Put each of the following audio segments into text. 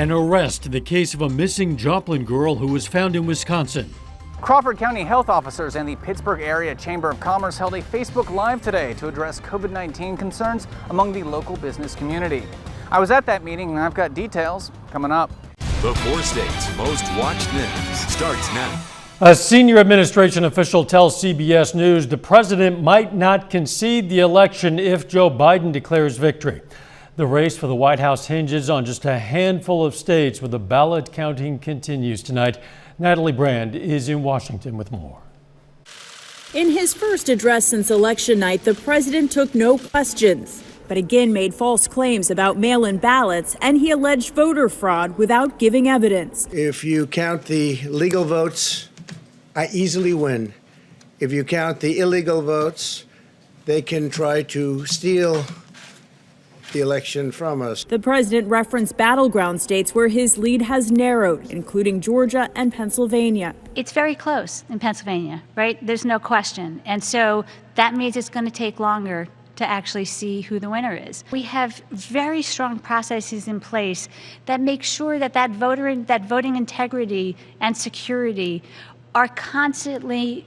An arrest in the case of a missing Joplin girl who was found in Wisconsin. Crawford County health officers and the Pittsburgh Area Chamber of Commerce held a Facebook Live today to address COVID-19 concerns among the local business community. I was at that meeting and I've got details coming up. The 4 states' most watched news starts now. A senior administration official tells CBS News the president might not concede the election if Joe Biden declares victory. The race for the White House hinges on just a handful of states where the ballot counting continues tonight. Natalie Brand is in Washington with more. In his first address since election night, the president took no questions, but again made false claims about mail-in ballots, and he alleged voter fraud without giving evidence. If you count the legal votes, I easily win. If you count the illegal votes, they can try to steal the election from us. The president referenced battleground states where his lead has narrowed, including Georgia and Pennsylvania. It's very close in Pennsylvania, right? There's no question. And so that means it's going to take longer to actually see who the winner is. We have very strong processes in place that make sure that voting integrity and security are constantly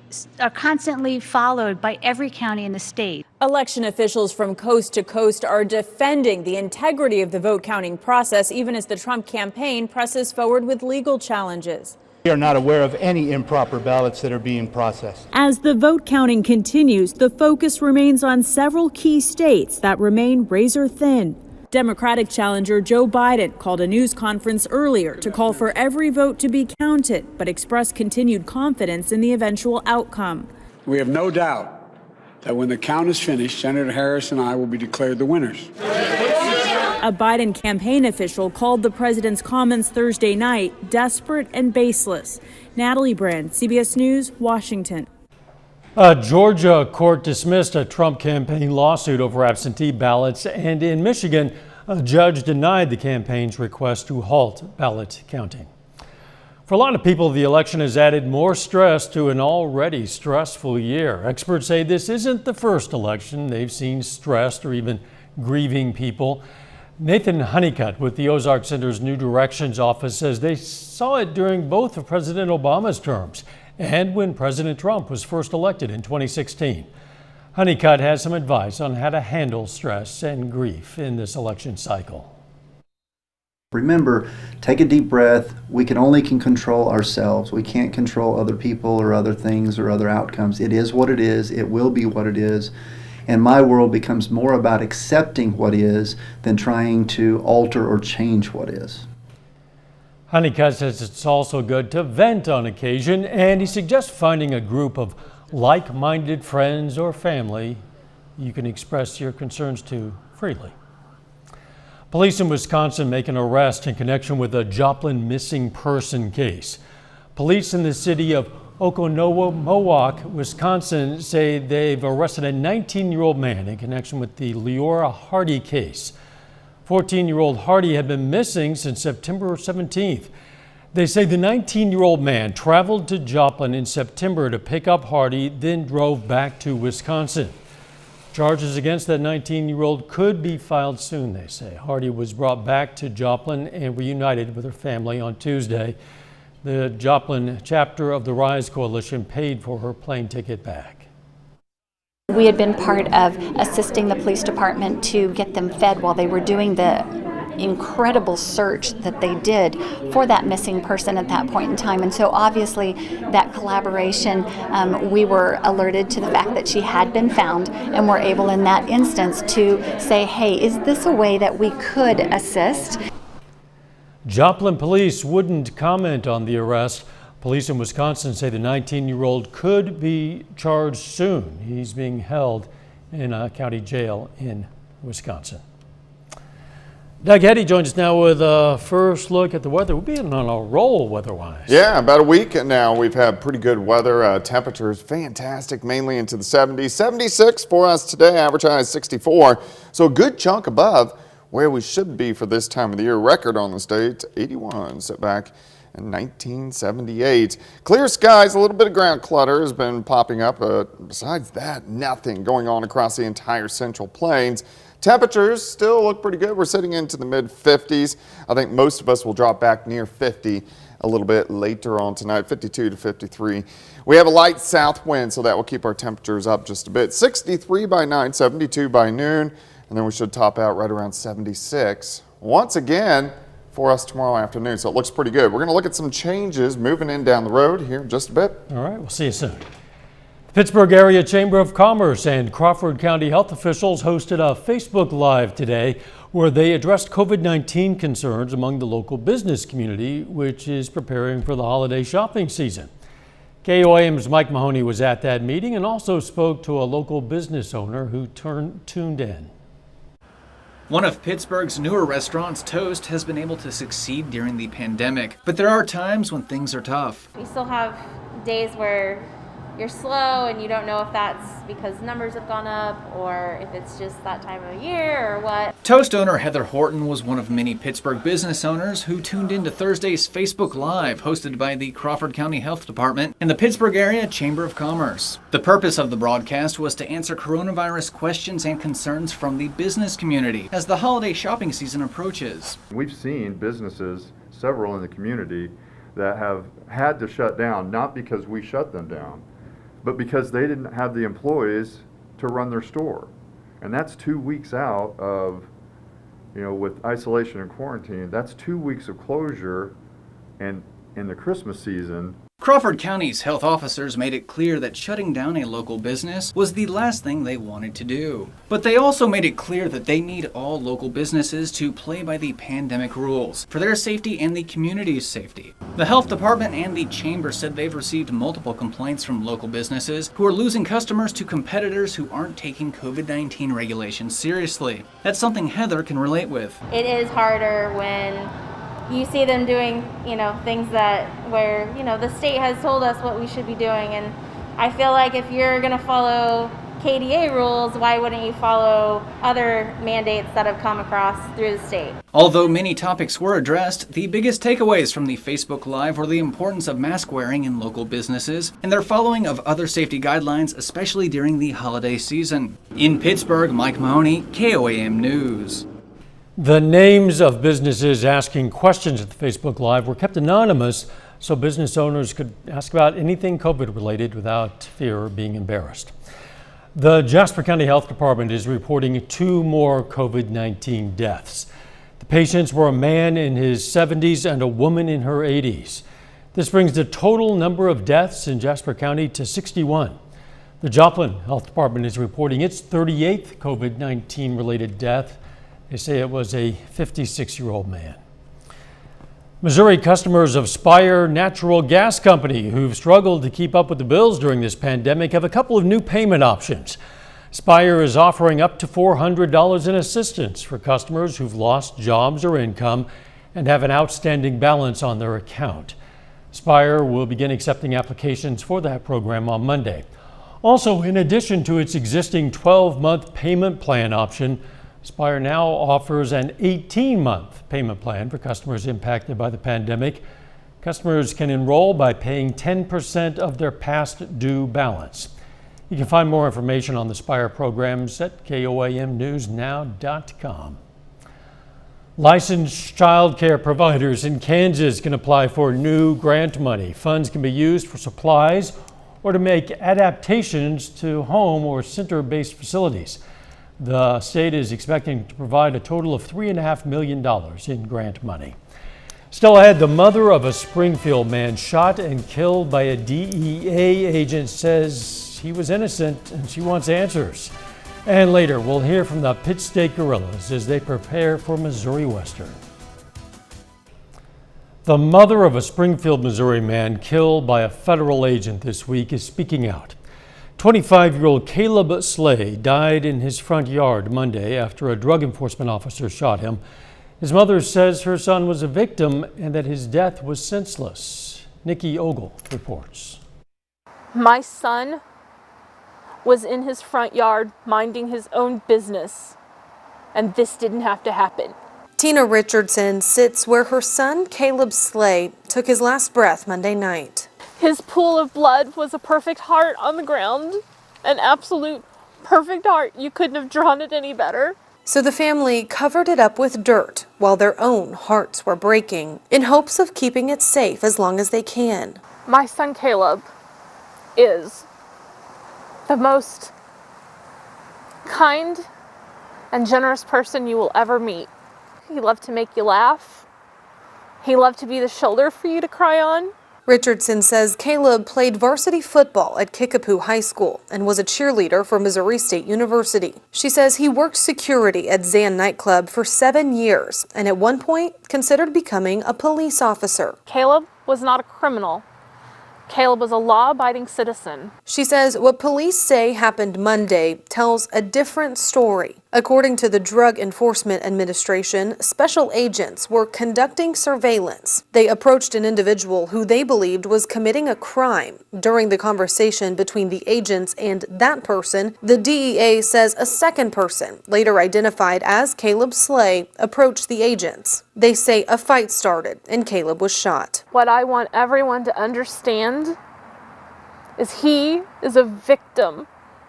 followed by every county in the state. Election officials from coast to coast are defending the integrity of the vote counting process, even as the Trump campaign presses forward with legal challenges. We are not aware of any improper ballots that are being processed. As the vote counting continues, the focus remains on several key states that remain razor thin. Democratic challenger Joe Biden called a news conference earlier to call for every vote to be counted, but expressed continued confidence in the eventual outcome. We have no doubt that when the count is finished, Senator Harris and I will be declared the winners. A Biden campaign official called the president's comments Thursday night desperate and baseless. Natalie Brand, CBS News, Washington. A Georgia court dismissed a Trump campaign lawsuit over absentee ballots, and in Michigan, a judge denied the campaign's request to halt ballot counting. For a lot of people, the election has added more stress to an already stressful year. Experts say this isn't the first election they've seen stressed or even grieving people. Nathan Honeycutt with the Ozark Center's New Directions office says they saw it during both of President Obama's terms and when President Trump was first elected in 2016. Honeycutt has some advice on how to handle stress and grief in this election cycle. Remember, take a deep breath. We can control ourselves. We can't control other people or other things or other outcomes. It is what it is. It will be what it is. And my world becomes more about accepting what is than trying to alter or change what is. Honeycutt says it's also good to vent on occasion, and he suggests finding a group of like-minded friends or family you can express your concerns to freely. Police in Wisconsin make an arrest in connection with a Joplin missing person case. Police in the city of Oconomowoc, Wisconsin, say they've arrested a 19-year-old man in connection with the Leora Hardy case. 14-year-old Hardy had been missing since September 17th. They say the 19-year-old man traveled to Joplin in September to pick up Hardy, then drove back to Wisconsin. Charges against that 19-year-old could be filed soon, they say. Hardy was brought back to Joplin and reunited with her family on Tuesday. The Joplin chapter of the Rise Coalition paid for her plane ticket back. We had been part of assisting the police department to get them fed while they were doing the incredible search that they did for that missing person at that point in time. And so obviously that collaboration, we were alerted to the fact that she had been found and were able in that instance to say, hey, is this a way that we could assist? Joplin police wouldn't comment on the arrest. Police in Wisconsin say the 19-year-old could be charged soon. He's being held in a county jail in Wisconsin. Doug Heddy joins us now with a first look at the weather. We've been on a roll weather-wise. Yeah, about a week now we've had pretty good weather. Temperatures fantastic, mainly into the 70s. 76 for us today, average high is 64. So a good chunk above where we should be for this time of the year. Record on the state, 81, set back in 1978. Clear skies, a little bit of ground clutter has been popping up. Besides that, nothing going on across the entire Central Plains. Temperatures still look pretty good. We're sitting into the mid 50s. I think most of us will drop back near 50 a little bit later on tonight, 52 to 53. We have a light south wind, so that will keep our temperatures up just a bit. 63 by 9, 72 by noon, and then we should top out right around 76 once again for us tomorrow afternoon. So it looks pretty good. We're going to look at some changes moving in down the road here in just a bit. All right, we'll see you soon. The Pittsburgh Area Chamber of Commerce and Crawford County health officials hosted a Facebook Live today where they addressed COVID-19 concerns among the local business community, which is preparing for the holiday shopping season. KOAM's Mike Mahoney was at that meeting and also spoke to a local business owner who tuned in. One of Pittsburgh's newer restaurants, Toast, has been able to succeed during the pandemic, but there are times when things are tough. We still have days where you're slow and you don't know if that's because numbers have gone up or if it's just that time of year or what. Toast owner Heather Horton was one of many Pittsburgh business owners who tuned into Thursday's Facebook Live hosted by the Crawford County Health Department and the Pittsburgh Area Chamber of Commerce. The purpose of the broadcast was to answer coronavirus questions and concerns from the business community as the holiday shopping season approaches. We've seen businesses, several in the community, that have had to shut down, not because we shut them down, but because they didn't have the employees to run their store. And that's 2 weeks out of, with isolation and quarantine, that's 2 weeks of closure, and in the Christmas season. Crawford County's health officers made it clear that shutting down a local business was the last thing they wanted to do. But they also made it clear that they need all local businesses to play by the pandemic rules for their safety and the community's safety. The health department and the chamber said they've received multiple complaints from local businesses who are losing customers to competitors who aren't taking COVID-19 regulations seriously. That's something Heather can relate with. It is harder when you see them doing, things that where, the state has told us what we should be doing. And I feel like if you're going to follow KDA rules, why wouldn't you follow other mandates that have come across through the state? Although many topics were addressed, the biggest takeaways from the Facebook Live were the importance of mask wearing in local businesses and their following of other safety guidelines, especially during the holiday season. In Pittsburgh, Mike Mahoney, KOAM News. The names of businesses asking questions at the Facebook Live were kept anonymous so business owners could ask about anything COVID related without fear of being embarrassed. The Jasper County Health Department is reporting 2 more COVID-19 deaths. The patients were a man in his 70s and a woman in her 80s. This brings the total number of deaths in Jasper County to 61. The Joplin Health Department is reporting its 38th COVID-19 related death. They say it was a 56-year-old man. Missouri customers of Spire Natural Gas Company who've struggled to keep up with the bills during this pandemic have a couple of new payment options. Spire is offering up to $400 in assistance for customers who've lost jobs or income and have an outstanding balance on their account. Spire will begin accepting applications for that program on Monday. Also, in addition to its existing 12-month payment plan option, Spire now offers an 18-month payment plan for customers impacted by the pandemic. Customers can enroll by paying 10% of their past due balance. You can find more information on the Spire programs at KOAMNewsNow.com. Licensed child care providers in Kansas can apply for new grant money. Funds can be used for supplies or to make adaptations to home or center-based facilities. The state is expecting to provide a total of $3.5 million in grant money. Still ahead, the mother of a Springfield man shot and killed by a DEA agent says he was innocent and she wants answers. And later, we'll hear from the Pitt State Guerrillas as they prepare for Missouri Western. The mother of a Springfield, Missouri man killed by a federal agent this week is speaking out. 25-year-old Caleb Slay died in his front yard Monday after a drug enforcement officer shot him. His mother says her son was a victim and that his death was senseless. Nikki Ogle reports. My son was in his front yard minding his own business, and this didn't have to happen. Tina Richardson sits where her son, Caleb Slay, took his last breath Monday night. His pool of blood was a perfect heart on the ground, an absolute perfect heart. You couldn't have drawn it any better. So the family covered it up with dirt while their own hearts were breaking in hopes of keeping it safe as long as they can. My son Caleb is the most kind and generous person you will ever meet. He loved to make you laugh. He loved to be the shoulder for you to cry on. Richardson says Caleb played varsity football at Kickapoo High School and was a cheerleader for Missouri State University. She says he worked security at Zan nightclub for 7 years and at one point considered becoming a police officer. Caleb was not a criminal. Caleb was a law-abiding citizen. She says what police say happened Monday tells a different story. According to the Drug Enforcement Administration, special agents were conducting surveillance. They approached an individual who they believed was committing a crime. During the conversation between the agents and that person, the DEA says a second person, later identified as Caleb Slay, approached the agents. They say a fight started and Caleb was shot. What I want everyone to understand is he is a victim.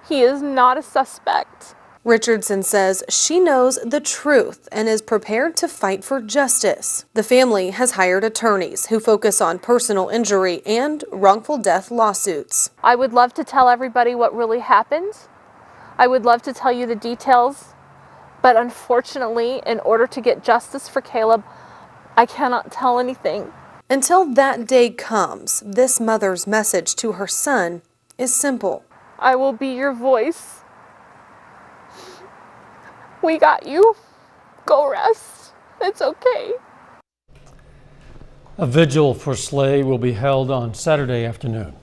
He is not a suspect. Richardson says she knows the truth and is prepared to fight for justice. The family has hired attorneys who focus on personal injury and wrongful death lawsuits. I would love to tell everybody what really happened. I would love to tell you the details, but unfortunately, in order to get justice for Caleb, I cannot tell anything. Until that day comes, this mother's message to her son is simple. I will be your voice. We got you. Go rest. It's okay. A vigil for Slay will be held on Saturday afternoon.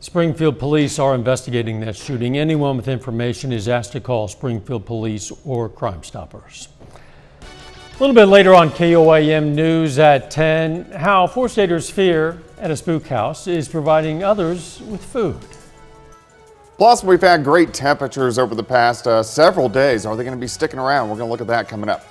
Springfield police are investigating that shooting. Anyone with information is asked to call Springfield Police or Crime Stoppers. A little bit later on KOAM News at 10, how four-staters fear at a spook house is providing others with food. Plus, we've had great temperatures over the past several days. Are they going to be sticking around? We're going to look at that coming up.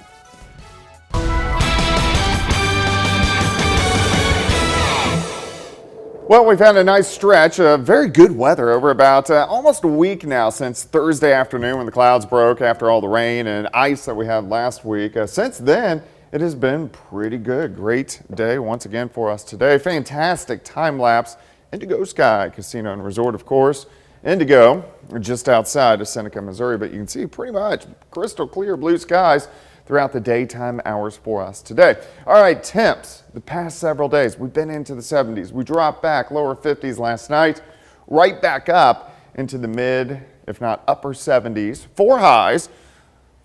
Well, we've had a nice stretch of very good weather over about almost a week now since Thursday afternoon when the clouds broke after all the rain and ice that we had last week. Since then, it has been pretty good. Great day once again for us today. Fantastic time lapse. Indigo Sky Casino and Resort, of course. Indigo, just outside of Seneca, Missouri, but you can see pretty much crystal clear blue skies throughout the daytime hours for us today. All right, temps, the past several days, we've been into the 70s. We dropped back lower 50s last night, right back up into the mid, if not upper 70s, 4 highs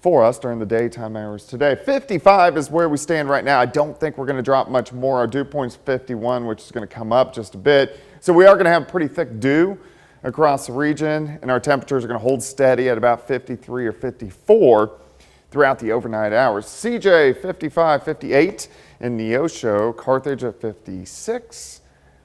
for us during the daytime hours today. 55 is where we stand right now. I don't think we're going to drop much more. Our dew point's 51, which is going to come up just a bit. So we are going to have pretty thick dew across the region, and our temperatures are going to hold steady at about 53 or 54 throughout the overnight hours. CJ 55, 58 in Neosho, Carthage at 56.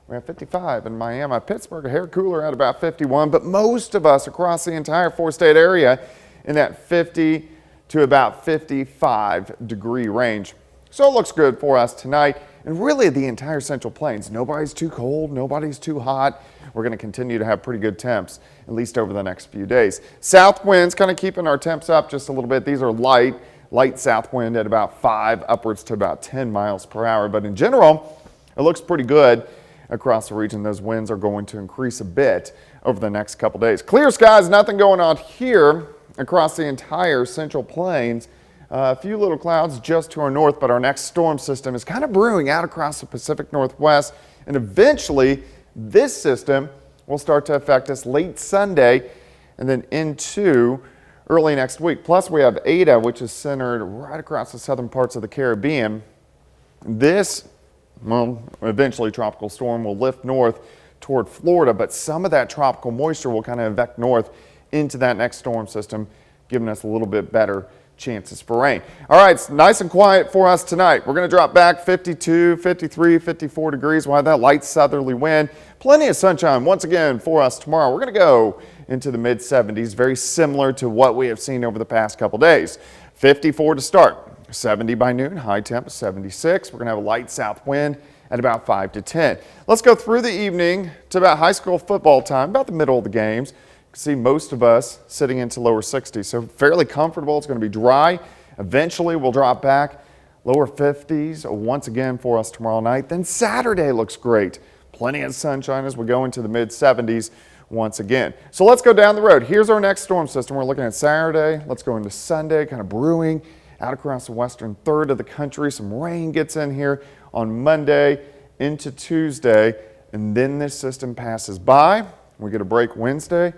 We have 55 in Miami. Pittsburgh, a hair cooler at about 51, but most of us across the entire 4-state area in that 50 to about 55 degree range. So it looks good for us tonight, and really the entire Central Plains. Nobody's too cold, nobody's too hot. We're going to continue to have pretty good temps, at least over the next few days. South winds kind of keeping our temps up just a little bit. These are light south wind at about 5 upwards to about 10 miles per hour. But in general, it looks pretty good across the region. Those winds are going to increase a bit over the next couple days. Clear skies, nothing going on here across the entire Central Plains. A few little clouds just to our north, but our next storm system is kind of brewing out across the Pacific Northwest, and eventually this system will start to affect us late Sunday and then into early next week. Plus we have Ada, which is centered right across the southern parts of the Caribbean. This, well, eventually tropical storm will lift north toward Florida, but some of that tropical moisture will kind of evac north into that next storm system, giving us a little bit better chances for rain. All right, it's nice and quiet for us tonight. We're going to drop back 52, 53, 54 degrees. We'll have that light southerly wind. Plenty of sunshine once again for us tomorrow. We're going to go into the mid 70s, very similar to what we have seen over the past couple days. 54 to start, 70 by noon, high temp 76. We're going to have a light south wind at about 5 to 10. Let's go through the evening to about high school football time, about the middle of the games. see most of us sitting into lower 60s, so fairly comfortable. It's going to be dry. Eventually, we'll drop back. Lower 50s once again for us tomorrow night. Then Saturday looks great. Plenty of sunshine as we go into the mid-70s once again. So let's go down the road. Here's our next storm system. We're looking at Saturday. Let's go into Sunday, kind of brewing out across the western third of the country. Some rain gets in here on Monday into Tuesday, and then this system passes by. We get a break Wednesday.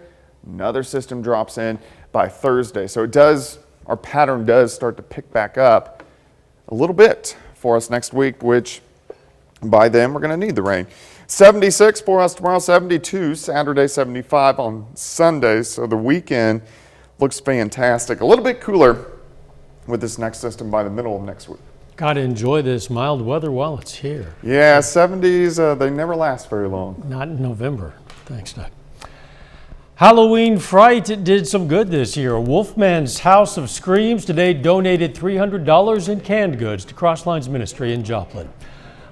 Another system drops in by Thursday. So our pattern does start to pick back up a little bit for us next week, which by then we're going to need the rain. 76 for us tomorrow, 72 Saturday, 75 on Sunday. So the weekend looks fantastic. A little bit cooler with this next system by the middle of next week. Got to enjoy this mild weather while it's here. Yeah, 70s, they never last very long. Not in November. Thanks, Doug. Halloween Fright did some good this year. Wolfman's House of Screams today donated $300 in canned goods to Crosslines Ministry in Joplin.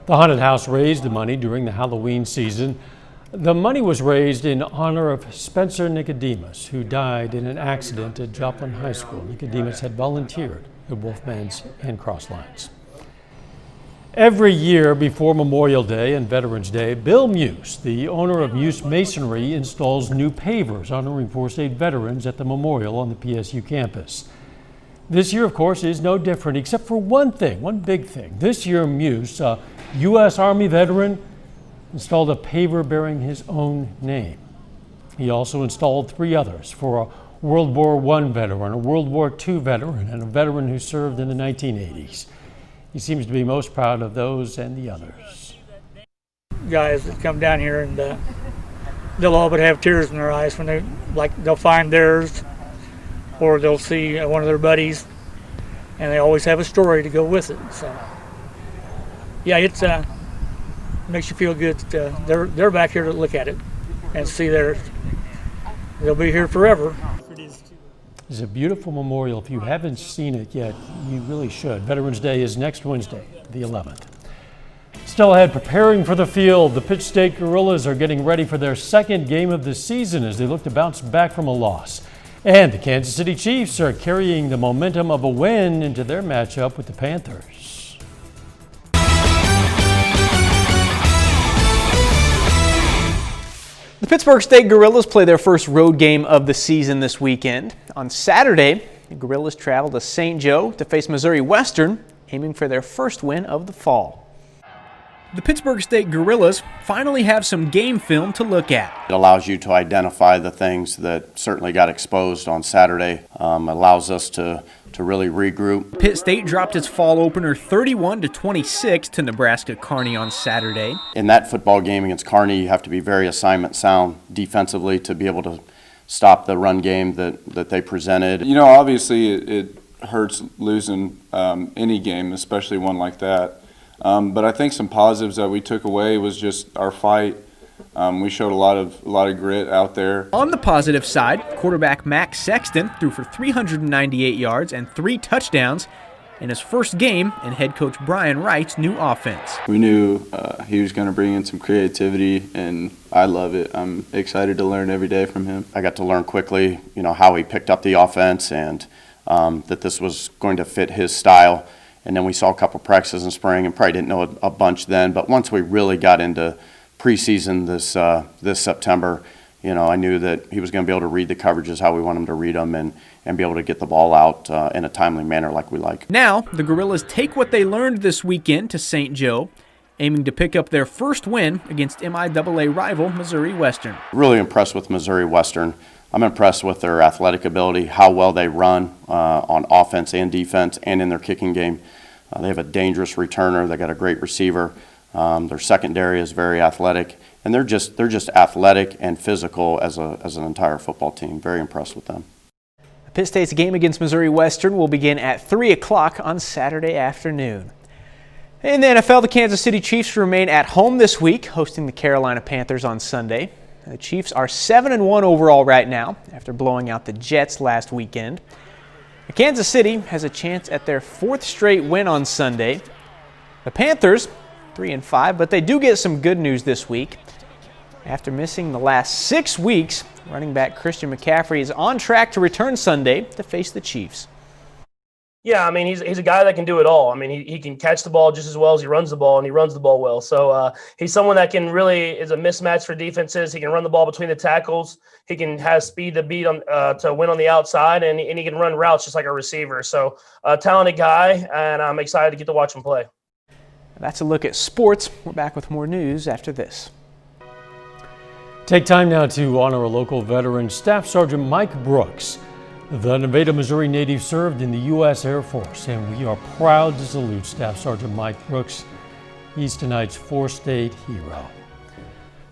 The haunted house raised the money during the Halloween season. The money was raised in honor of Spencer Nicodemus, who died in an accident at Joplin High School. Nicodemus had volunteered at Wolfman's and Crosslines. Every year before Memorial Day and Veterans Day, Bill Muse, the owner of Muse Masonry, installs new pavers honoring 4 state veterans at the memorial on the PSU campus. This year, of course, is no different, except for one big thing. This year, Muse, a U.S. Army veteran, installed a paver bearing his own name. He also installed 3 others for a World War I veteran, a World War II veteran, and a veteran who served in the 1980s. He seems to be most proud of those and the others. Guys that come down here and they'll all but have tears in their eyes when they'll find theirs, or they'll see one of their buddies, and they always have a story to go with it. So, yeah, it's makes you feel good. They're back here to look at it and see theirs. They'll be here forever. It's a beautiful memorial. If you haven't seen it yet, you really should. Veterans Day is next Wednesday, the 11th. Still ahead, preparing for the field, the Pitt State Gorillas are getting ready for their second game of the season as they look to bounce back from a loss. And the Kansas City Chiefs are carrying the momentum of a win into their matchup with the Panthers. The Pittsburgh State Gorillas play their first road game of the season this weekend. On Saturday, the Gorillas travel to St. Joe to face Missouri Western, aiming for their first win of the fall. The Pittsburgh State Gorillas finally have some game film to look at. It allows you to identify the things that certainly got exposed on Saturday. Allows us to really regroup. Pitt State dropped its fall opener 31-26 to Nebraska Kearney on Saturday. In that football game against Kearney, you have to be very assignment sound defensively to be able to stop the run game that they presented. You know, obviously it hurts losing any game, especially one like that. But I think some positives that we took away was just our fight. We showed a lot of grit out there. On the positive side, quarterback Max Sexton threw for 398 yards and 3 touchdowns in his first game in head coach Brian Wright's new offense. We knew he was going to bring in some creativity, and I love it. I'm excited to learn every day from him. I got to learn quickly, how he picked up the offense and that this was going to fit his style. And then we saw a couple practices in spring and probably didn't know a bunch then. But once we really got into preseason this September, I knew that he was going to be able to read the coverages how we want him to read them and be able to get the ball out in a timely manner like we like. Now, the Gorillas take what they learned this weekend to St. Joe, aiming to pick up their first win against MIAA rival Missouri Western. Really impressed with Missouri Western. I'm impressed with their athletic ability, how well they run on offense and defense and in their kicking game. They have a dangerous returner. They got a great receiver. Their secondary is very athletic, and they're just athletic and physical as an entire football team. Very impressed with them. Pitt State's game against Missouri Western will begin at 3 o'clock on Saturday afternoon. In the NFL, the Kansas City Chiefs remain at home this week, hosting the Carolina Panthers on Sunday. The Chiefs are 7-1 overall right now after blowing out the Jets last weekend. Kansas City has a chance at their 4th straight win on Sunday. The Panthers, 3-5, but they do get some good news this week. After missing the last 6 weeks, running back Christian McCaffrey is on track to return Sunday to face the Chiefs. Yeah, I mean, he's a guy that can do it all. I mean, he can catch the ball just as well as he runs the ball, and he runs the ball well. So he's someone that can really is a mismatch for defenses. He can run the ball between the tackles. He can have speed to beat on to win on the outside, and he can run routes just like a receiver. So a talented guy, and I'm excited to get to watch him play. That's a look at sports. We're back with more news after this. Take time now to honor a local veteran, Staff Sergeant Mike Brooks. The Nevada, Missouri native served in the U.S. Air Force, and we are proud to salute Staff Sergeant Mike Brooks. He's tonight's four-state hero.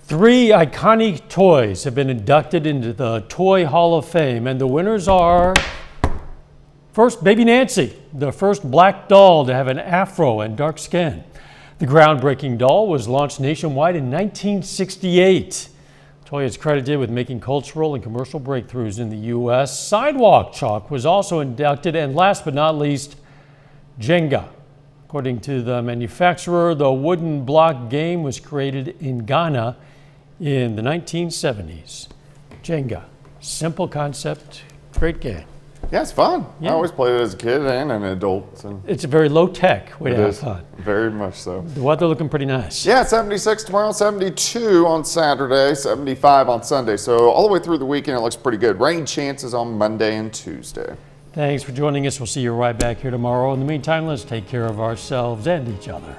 3 iconic toys have been inducted into the Toy Hall of Fame, and the winners are, first, Baby Nancy, the first black doll to have an afro and dark skin. The groundbreaking doll was launched nationwide in 1968. Toy is credited with making cultural and commercial breakthroughs in the U.S. Sidewalk chalk was also inducted, and last but not least, Jenga. According to the manufacturer, the wooden block game was created in Ghana in the 1970s. Jenga, simple concept, great game. Yeah, it's fun. Yeah. I always played it as a kid and an adult. So. It's a very low-tech way to have fun. Very much so. The weather looking pretty nice. Yeah, 76 tomorrow, 72 on Saturday, 75 on Sunday. So all the way through the weekend, it looks pretty good. Rain chances on Monday and Tuesday. Thanks for joining us. We'll see you right back here tomorrow. In the meantime, let's take care of ourselves and each other.